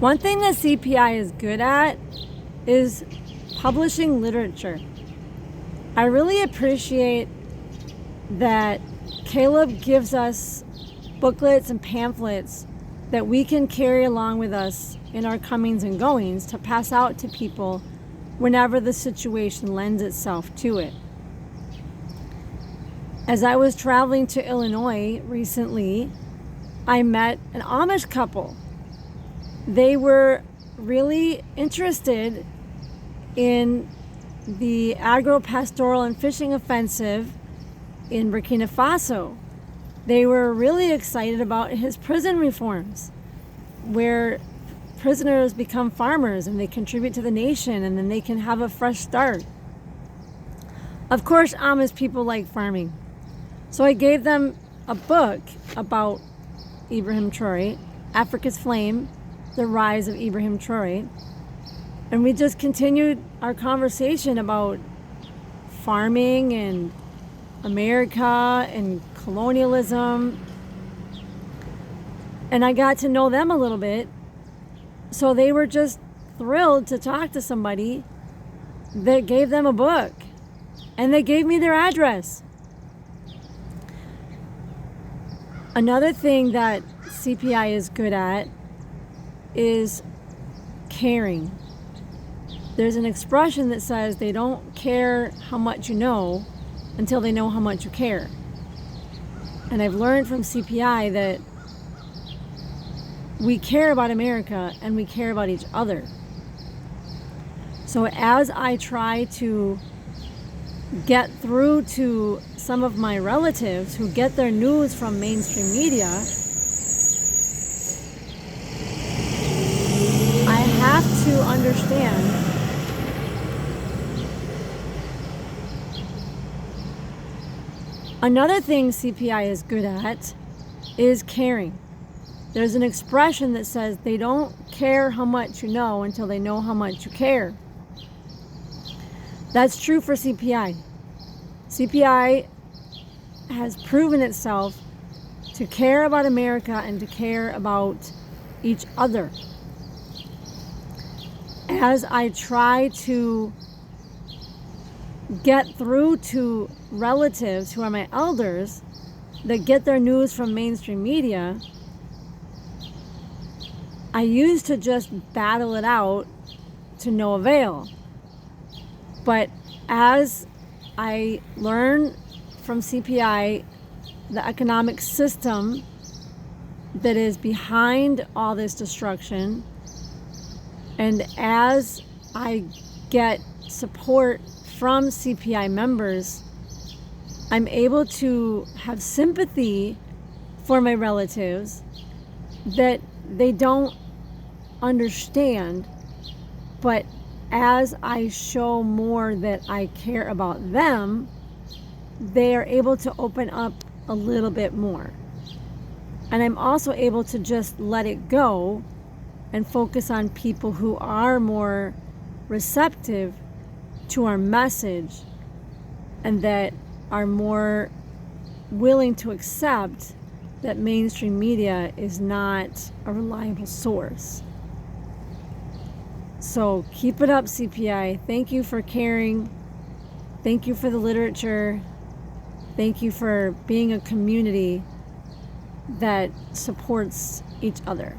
One thing that CPI is good at is publishing literature. I really appreciate that Caleb gives us booklets and pamphlets that we can carry along with us in our comings and goings to pass out to people whenever the situation lends itself to it. As I was traveling to Illinois recently, I met an Amish couple. They were really interested in the agro-pastoral and fishing offensive in Burkina Faso. They were really excited about his prison reforms, where prisoners become farmers and they contribute to the nation and then they can have a fresh start. Of course, Amish people like farming. So I gave them a book about Ibrahim Traoré, Africa's Flame, The Rise of Ibrahim Traoré. And we just continued our conversation about farming and America and colonialism. And I got to know them a little bit. So they were just thrilled to talk to somebody that gave them a book. And they gave me their address. Another thing that CPI is good at is caring. There's an expression that says they don't care how much you know until they know how much you care. And I've learned from CPI that we care about America and we care about each other. So as I try to get through to some of my relatives who get their news from mainstream media, I have to understand another thing CPI is good at is caring. There's an expression that says they don't care how much you know until they know how much you care. That's true for CPI. CPI has proven itself to care about America and to care about each other. As I try to get through to relatives who are my elders that get their news from mainstream media, I used to just battle it out to no avail. But as I learn from CPI the economic system that is behind all this destruction, and as I get support from CPI members, I'm able to have sympathy for my relatives that they don't understand, but as I show more that I care about them, they are able to open up a little bit more. And I'm also able to just let it go and focus on people who are more receptive to our message and that are more willing to accept that mainstream media is not a reliable source. So keep it up, CPI. Thank you for caring. Thank you for the literature. Thank you for being a community that supports each other.